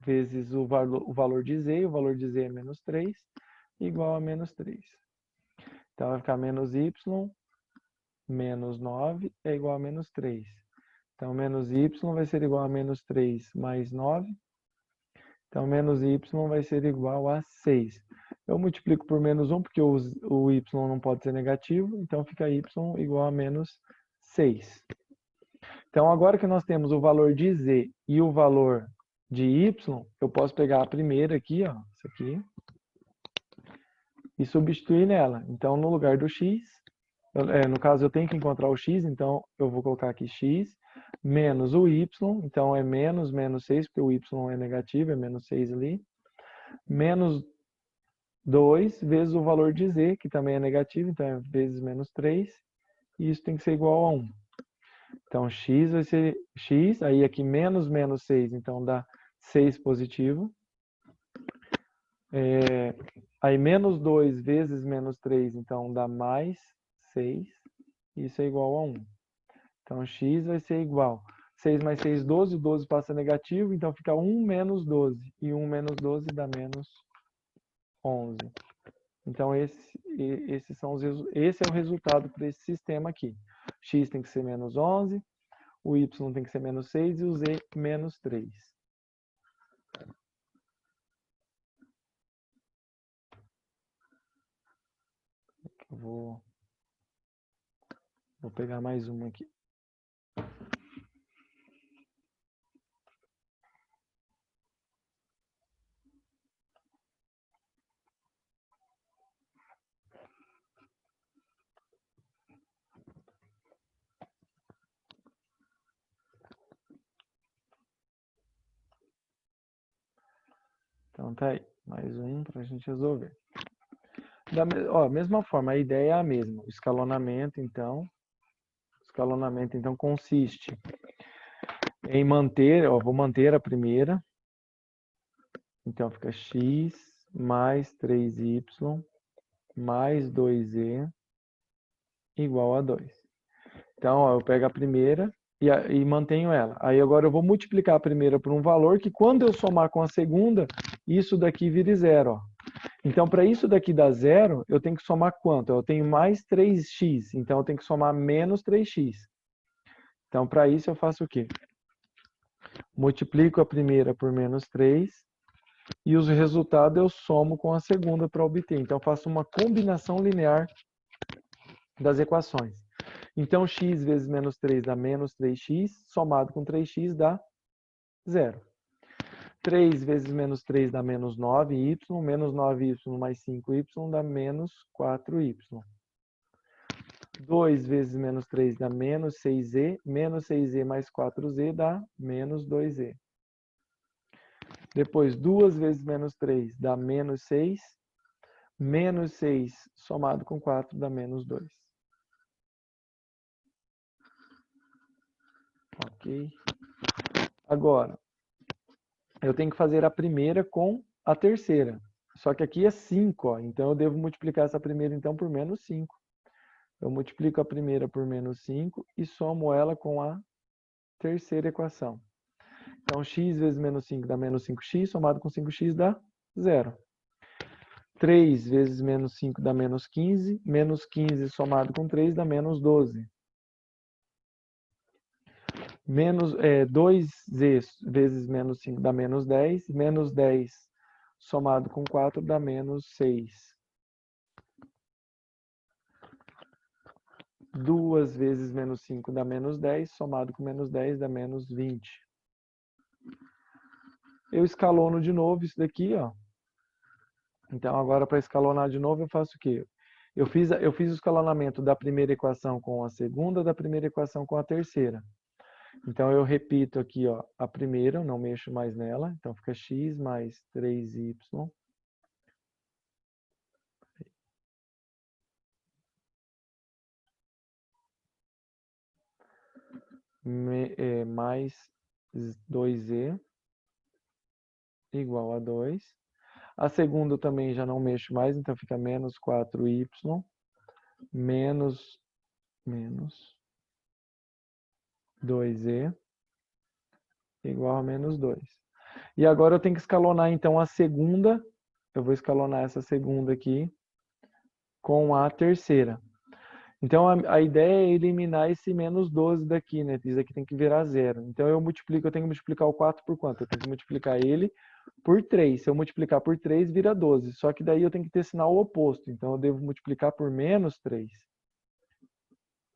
Speaker 1: vezes o valor de Z, o valor de Z é menos 3, igual a menos 3. Então, vai ficar menos Y menos 9 é igual a menos 3. Então, menos y vai ser igual a menos 3 mais 9. Então, menos y vai ser igual a 6. Eu multiplico por menos 1, porque o y não pode ser negativo. Então, fica y igual a menos 6. Então, agora que nós temos o valor de z e o valor de y, eu posso pegar a primeira aqui, ó, isso aqui, e substituir nela. Então, no lugar do x, no caso eu tenho que encontrar o x, então eu vou colocar aqui x, menos o y, então é menos 6, porque o y é negativo, é menos 6 ali, menos 2 vezes o valor de z, que também é negativo, então é vezes menos 3, e isso tem que ser igual a 1. Então x vai ser x, aí aqui menos 6, então dá 6 positivo. Aí menos 2 vezes menos 3, então dá mais 6. Isso é igual a 1. Então x vai ser igual. 6 mais 6, 12. O 12 passa negativo, então fica 1 menos 12. E 1 menos 12 dá menos 11. Então esse é o resultado para esse sistema aqui. X tem que ser menos 11, o y tem que ser menos 6 e o z menos 3. Vou pegar mais uma aqui. Então tá aí, mais um para a gente resolver. Mesma forma, a ideia é a mesma. O escalonamento, então consiste em manter, vou manter a primeira. Então fica x mais 3y mais 2z igual a 2. Então, eu pego a primeira e mantenho ela. Aí agora eu vou multiplicar a primeira por um valor que quando eu somar com a segunda, isso daqui vire zero. Ó. Então, para isso daqui dar zero, eu tenho que somar quanto? Eu tenho mais 3x, então eu tenho que somar menos 3x. Então, para isso eu faço o quê? Multiplico a primeira por menos 3 e os resultados eu somo com a segunda para obter. Então, eu faço uma combinação linear das equações. Então, x vezes menos 3 dá menos 3x, somado com 3x dá 0. 3 vezes menos 3 dá menos 9y, menos 9y mais 5y dá menos 4y. 2 vezes menos 3 dá menos 6z, menos 6z mais 4z dá menos 2z. Depois, 2 vezes menos 3 dá menos 6, menos 6 somado com 4 dá menos 2. Ok? Agora, eu tenho que fazer a primeira com a terceira. Só que aqui é 5, ó, então eu devo multiplicar essa primeira então por menos 5. Eu multiplico a primeira por menos 5 e somo ela com a terceira equação. Então, x vezes menos 5 dá menos 5x, somado com 5x dá 0. 3 vezes menos 5 dá menos 15, menos 15 somado com 3 dá menos 12. 2z vezes menos 5 dá menos 10, menos 10 somado com 4 dá menos 6. 2 vezes menos 5 dá menos 10, somado com menos 10 dá menos 20. Eu escalono de novo isso daqui, ó. Então, agora para escalonar de novo, eu faço o quê? Eu fiz o escalonamento da primeira equação com a segunda, da primeira equação com a terceira. Então, eu repito aqui, ó, a primeira, eu não mexo mais nela. Então, fica x mais 3y mais 2z igual a 2. A segunda eu também já não mexo mais, então fica menos 4y menos 2e igual a menos 2. E agora eu tenho que escalonar, então, a segunda. Eu vou escalonar essa segunda aqui com a terceira. Então, a ideia é eliminar esse menos 12 daqui, né? Isso aqui tem que virar zero. Então, eu tenho que multiplicar o 4 por quanto? Eu tenho que multiplicar ele por 3. Se eu multiplicar por 3, vira 12. Só que daí eu tenho que ter sinal oposto. Então, eu devo multiplicar por menos 3.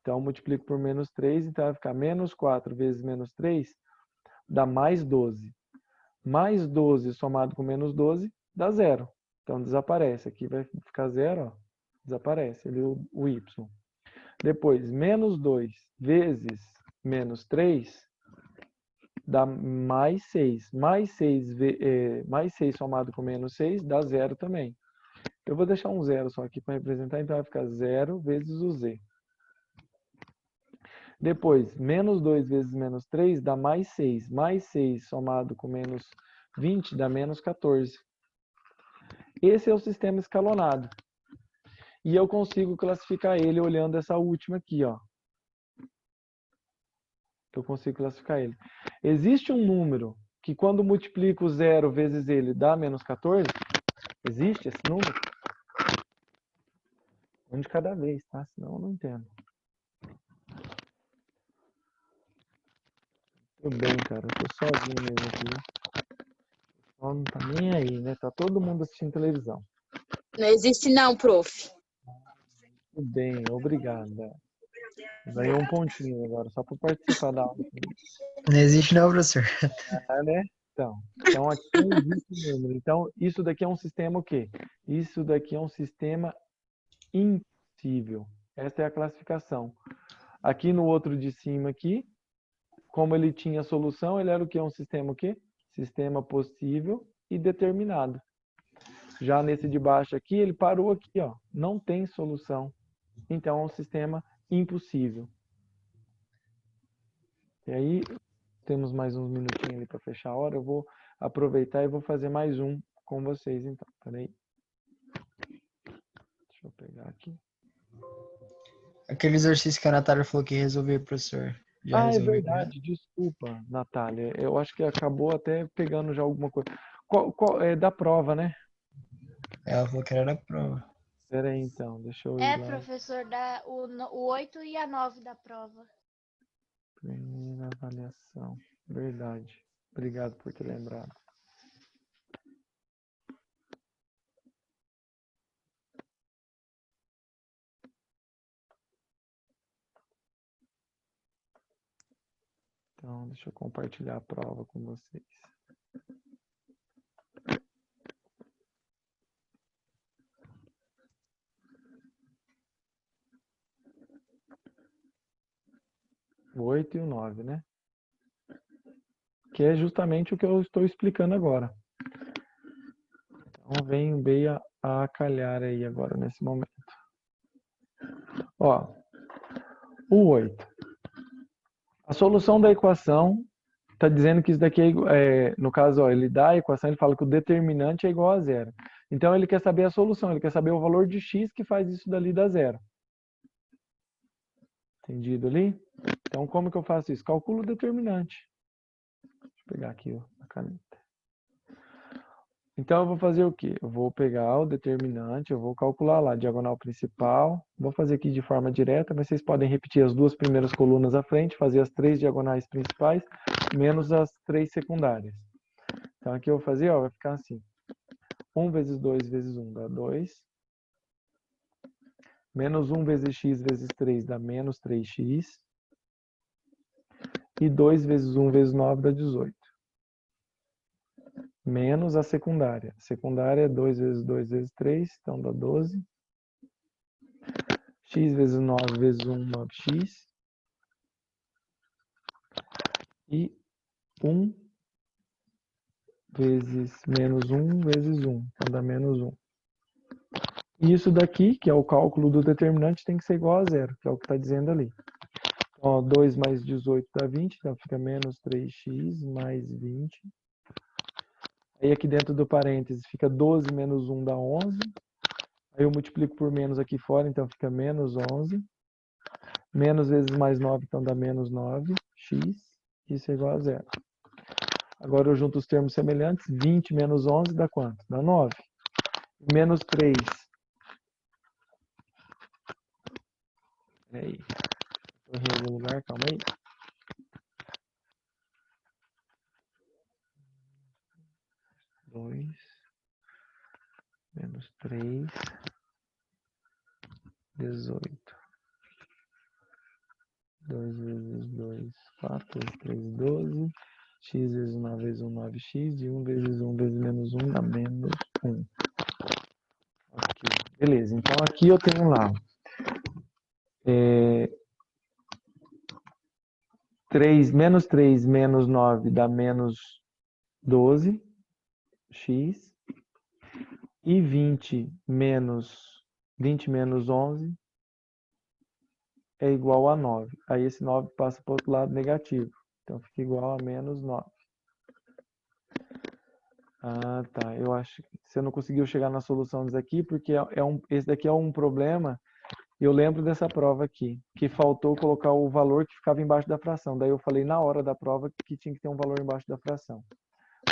Speaker 1: Então, eu multiplico por menos 3, então vai ficar menos 4 vezes menos 3, dá mais 12. Mais 12 somado com menos 12, dá zero. Então, desaparece. Aqui vai ficar zero, ó. Desaparece ali o y. Depois, menos 2 vezes menos 3 dá mais 6. Mais 6 somado com menos 6 dá zero também. Eu vou deixar um zero só aqui para representar, então vai ficar 0 vezes o z. Depois, menos 2 vezes menos 3 dá mais 6. Mais 6 somado com menos 20 dá menos 14. Esse é o sistema escalonado. E eu consigo classificar ele olhando essa última aqui, ó. Eu consigo classificar ele. Existe um número que quando multiplico 0 vezes ele dá menos 14? Existe esse número? Um de cada vez, tá? Senão eu não entendo. Tudo bem, cara. Eu tô sozinho mesmo aqui. O pessoal não tá nem aí, né? Tá todo mundo assistindo televisão.
Speaker 6: Não existe não, prof.
Speaker 1: Tudo bem, obrigada. Ganhou um pontinho agora, só para participar da aula.
Speaker 5: Não existe não, professor.
Speaker 1: Ah, né? Então aqui não existe número. Então, isso daqui é um sistema o quê? Isso daqui é um sistema impossível. Essa é a classificação. Aqui no outro de cima aqui, como ele tinha solução, ele era o quê? Um sistema o quê? Sistema possível e determinado. Já nesse de baixo aqui, ele parou aqui, ó. Não tem solução. Então, é um sistema impossível. E aí, temos mais uns minutinhos ali para fechar a hora. Eu vou aproveitar e vou fazer mais um com vocês, então. Peraí. Deixa eu pegar aqui.
Speaker 5: Aquele exercício que a Natália falou que ia resolver, professor. Já
Speaker 1: É
Speaker 5: resolveu,
Speaker 1: verdade. Desculpa, Natália. Eu acho que acabou até pegando já alguma coisa. É da prova, né?
Speaker 5: Ela falou que era da prova.
Speaker 1: Peraí, então. Deixa eu ir
Speaker 4: É,
Speaker 1: lá.
Speaker 4: professor, o 8 e a 9 da prova.
Speaker 1: Primeira avaliação. Verdade. Obrigado por ter lembrado. Então, deixa eu compartilhar a prova com vocês. O 8 e o 9, né? Que é justamente o que eu estou explicando agora. Então, vem bem a calhar aí agora, nesse momento. Ó, o 8. A solução da equação está dizendo que isso daqui no caso, ó, ele dá a equação, ele fala que o determinante é igual a zero. Então, ele quer saber a solução, ele quer saber o valor de x que faz isso dali dar zero. Entendido ali? Então, como que eu faço isso? Calculo o determinante. Deixa eu pegar aqui a caneta. Então, eu vou fazer o quê? Eu vou pegar o determinante, eu vou calcular lá a diagonal principal. Vou fazer aqui de forma direta, mas vocês podem repetir as duas primeiras colunas à frente, fazer as 3 diagonais principais, menos as 3 secundárias. Então, aqui eu vou fazer, ó, vai ficar assim. 1 vezes 2 vezes 1 dá 2. Menos 1 vezes x vezes 3 dá menos 3x. E 2 vezes 1 vezes 9 dá 18. Menos a secundária. A secundária é 2 vezes 2 vezes 3, então dá 12. X vezes 9 vezes 1, 9x. E 1 vezes menos 1 vezes 1, então dá menos 1. E isso daqui, que é o cálculo do determinante, tem que ser igual a zero, que é o que está dizendo ali. Então, ó, 2 mais 18 dá 20, então fica menos 3x mais 20. Aí aqui dentro do parênteses fica 12 menos 1 dá 11. Aí eu multiplico por menos aqui fora, então fica menos 11. Menos vezes mais 9, então dá menos 9. X, isso é igual a 0. Agora eu junto os termos semelhantes. 20 menos 11 dá quanto? Dá 9. Menos 3. Peraí. Vou errar o lugar, calma aí. Menos 3, 18. 2 vezes 2, 4, vezes 3, 12. X vezes 9 vezes 1, 9x. E 1 vezes 1 vezes menos 1 dá menos 1. Ok, beleza. Então aqui eu tenho lá 3, menos 3 menos 9 dá menos 12. X. E 20 menos 11 é igual a 9. Aí esse 9 passa para o outro lado negativo. Então fica igual a menos 9. Ah, tá. Eu acho que você não conseguiu chegar na solução disso aqui, porque esse daqui é um problema. Eu lembro dessa prova aqui, que faltou colocar o valor que ficava embaixo da fração. Daí eu falei na hora da prova que tinha que ter um valor embaixo da fração.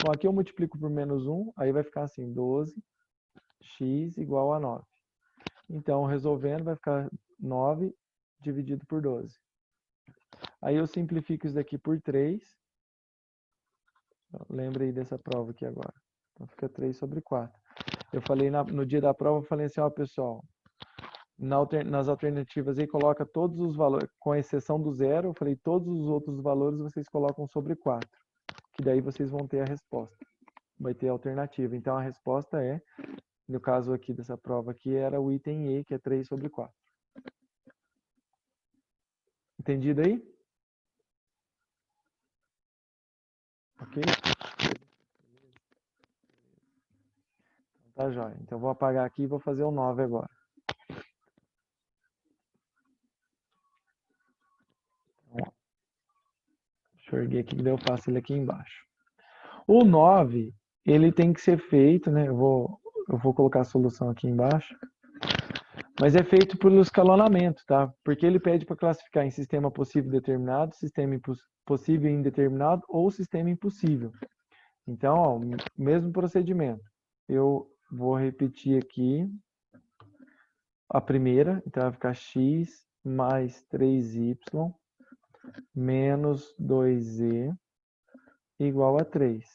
Speaker 1: Bom, aqui eu multiplico por menos 1, aí vai ficar assim, 12x igual a 9. Então, resolvendo, vai ficar 9 dividido por 12. Aí eu simplifico isso daqui por 3. Lembrei dessa prova aqui agora. Então, fica 3 sobre 4. Eu falei no dia da prova, eu falei assim, ó, pessoal, nas alternativas aí, coloca todos os valores, com exceção do 0, eu falei, todos os outros valores vocês colocam sobre 4. Que daí vocês vão ter a resposta. Vai ter a alternativa. Então, a resposta é, no caso aqui dessa prova aqui, era o item E, que é 3 sobre 4. Entendido aí? Ok? Tá jóia. Então, eu vou apagar aqui e vou fazer o 9 agora. Então, deixa eu erguer aqui que daí eu faço ele aqui embaixo. O 9, ele tem que ser feito, né? Eu vou colocar a solução aqui embaixo. Mas é feito pelo escalonamento, tá? Porque ele pede para classificar em sistema possível determinado, sistema possível indeterminado ou sistema impossível. Então, ó, mesmo procedimento. Eu vou repetir aqui a primeira. Então, vai ficar x mais 3y menos 2z igual a 3.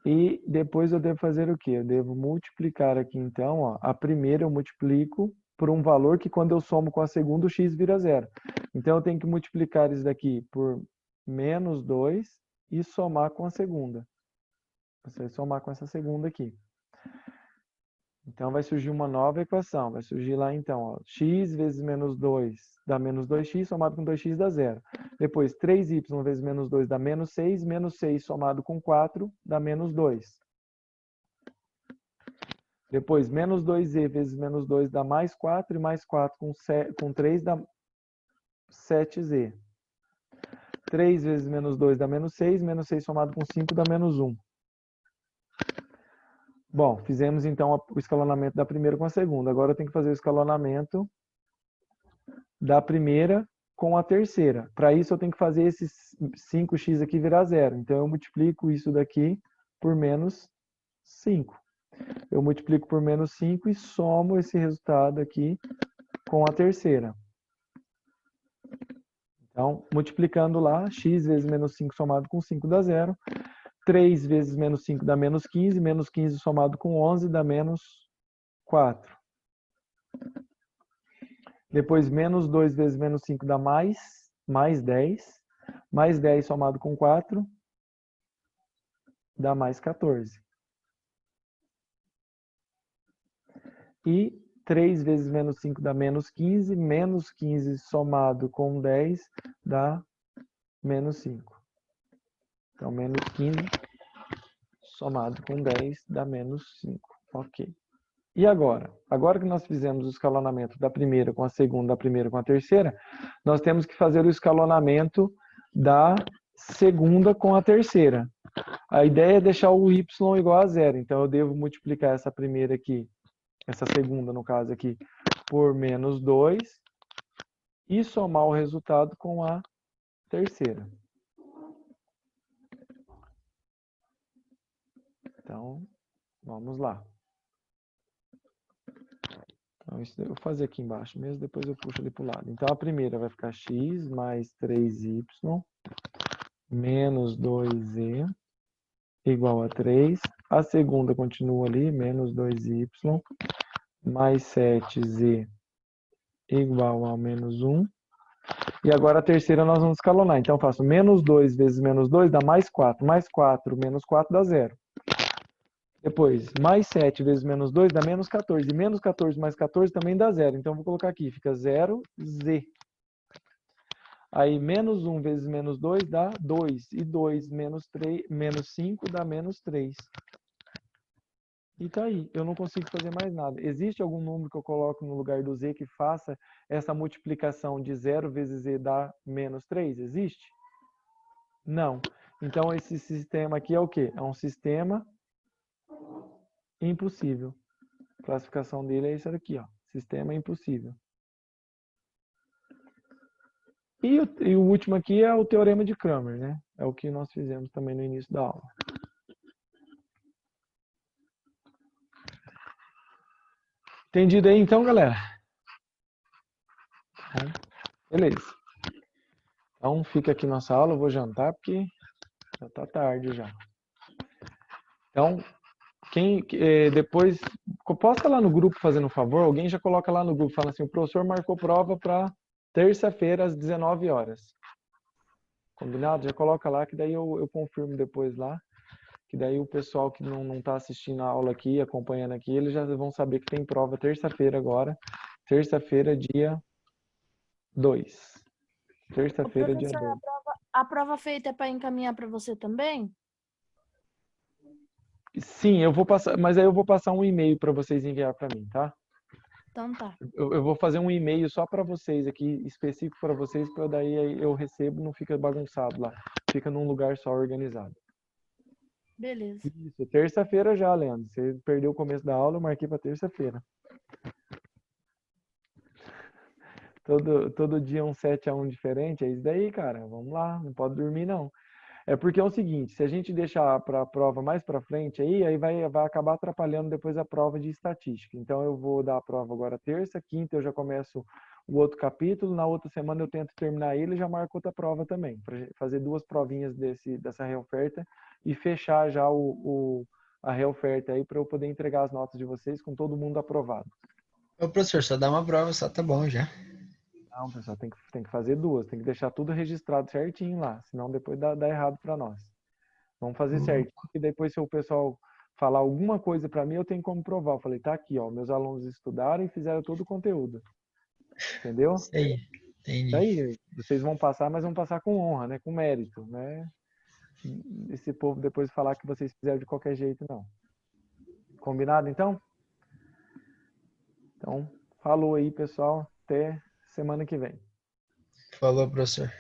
Speaker 1: E depois eu devo fazer o quê? Eu devo multiplicar aqui, então, ó, a primeira eu multiplico por um valor que quando eu somo com a segunda, o x vira 0. Então, eu tenho que multiplicar isso daqui por menos 2 e somar com a segunda. Você vai somar com essa segunda aqui. Então, vai surgir uma nova equação. Vai surgir lá, então, ó, x vezes menos 2 dá menos 2x, somado com 2x dá 0. Depois, 3y vezes menos 2 dá menos 6 somado com 4 dá menos 2. Depois, menos 2z vezes menos 2 dá mais 4, e mais 4 com 3 dá 7z. 3 vezes menos 2 dá menos 6 somado com 5 dá menos 1. Bom, fizemos então o escalonamento da primeira com a segunda. Agora eu tenho que fazer o escalonamento da primeira com a terceira. Para isso eu tenho que fazer esse 5x aqui virar 0. Então eu multiplico isso daqui por menos 5. Eu multiplico por menos 5 e somo esse resultado aqui com a terceira. Então, multiplicando lá, x vezes menos 5 somado com 5 dá 0. 3 vezes menos 5 dá menos 15. Menos 15 somado com 11 dá menos 4. Depois, menos 2 vezes menos 5 dá mais 10. Mais 10 somado com 4 dá mais 14. E 3 vezes menos 5 dá menos 15. Menos 15 somado com 10 dá menos 5. Então, menos 15 somado com 10 dá menos 5. Ok. E agora? Agora que nós fizemos o escalonamento da primeira com a segunda, da primeira com a terceira, nós temos que fazer o escalonamento da segunda com a terceira. A ideia é deixar o y igual a zero. Então, eu devo multiplicar essa primeira aqui, essa segunda, no caso aqui, por menos 2 e somar o resultado com a terceira. Então, vamos lá. Então, isso eu vou fazer aqui embaixo mesmo, depois eu puxo ali para o lado. Então, a primeira vai ficar x mais 3y menos 2z igual a 3. A segunda continua ali, menos 2y mais 7z igual a menos 1. E agora a terceira nós vamos escalonar. Então, eu faço menos 2 vezes menos 2 dá mais 4. Mais 4 menos 4 dá 0. Depois, mais 7 vezes menos 2 dá menos 14. E menos 14 mais 14 também dá 0. Então, eu vou colocar aqui, fica 0z. Aí, menos 1 vezes menos 2 dá 2. E 2 menos 5 dá menos 3. E tá aí, eu não consigo fazer mais nada. Existe algum número que eu coloco no lugar do z que faça essa multiplicação de 0 vezes z dar menos 3? Existe? Não. Então, esse sistema aqui é o quê? É um sistema impossível. A classificação dele é esse aqui, ó. Sistema impossível. E o último aqui é o teorema de Cramer, né? É o que nós fizemos também no início da aula. Entendido aí então, galera? Beleza. Então fica aqui nossa aula, eu vou jantar porque já tá tarde já. Então, quem depois posta lá no grupo fazendo um favor, alguém já coloca lá no grupo, fala assim, o professor marcou prova para terça-feira às 19 horas. Combinado? Já coloca lá que daí eu confirmo depois lá. Que daí o pessoal que não está assistindo a aula aqui, acompanhando aqui, eles já vão saber que tem prova terça-feira agora. Terça-feira, dia 2. Terça-feira, dia 2.
Speaker 3: A prova feita é para encaminhar para você também?
Speaker 1: Sim, eu vou passar, mas aí eu vou passar um e-mail para vocês enviar para mim, tá?
Speaker 3: Então tá.
Speaker 1: Eu vou fazer um e-mail só para vocês aqui, específico para vocês, para daí eu recebo, não fica bagunçado lá. Fica num lugar só organizado.
Speaker 3: Beleza.
Speaker 1: Isso, terça-feira já, Leandro. Você perdeu o começo da aula, eu marquei para terça-feira. Todo dia um 7-1 diferente, é isso daí, cara. Vamos lá, não pode dormir não. É porque é o seguinte, se a gente deixar para a prova mais para frente aí vai acabar atrapalhando depois a prova de estatística. Então eu vou dar a prova agora terça, quinta eu já começo o outro capítulo, na outra semana eu tento terminar ele e já marco outra prova também, para fazer 2 provinhas dessa reoferta e fechar já a reoferta aí para eu poder entregar as notas de vocês com todo mundo aprovado.
Speaker 5: Ô, professor, só dá uma prova, só tá bom já.
Speaker 1: Não, pessoal, tem que fazer 2, tem que deixar tudo registrado certinho lá, senão depois dá errado para nós. Vamos fazer certinho, e depois se o pessoal falar alguma coisa para mim, eu tenho como provar. Eu falei, tá aqui, ó, meus alunos estudaram e fizeram todo o conteúdo. Entendeu?
Speaker 5: Isso aí, entendi.
Speaker 1: Aí, vocês vão passar, mas vão passar com honra, né? Com mérito, né? Esse povo depois falar que vocês fizeram de qualquer jeito, não. Combinado, então? Então, falou aí, pessoal. Até semana que vem.
Speaker 5: Falou, professor.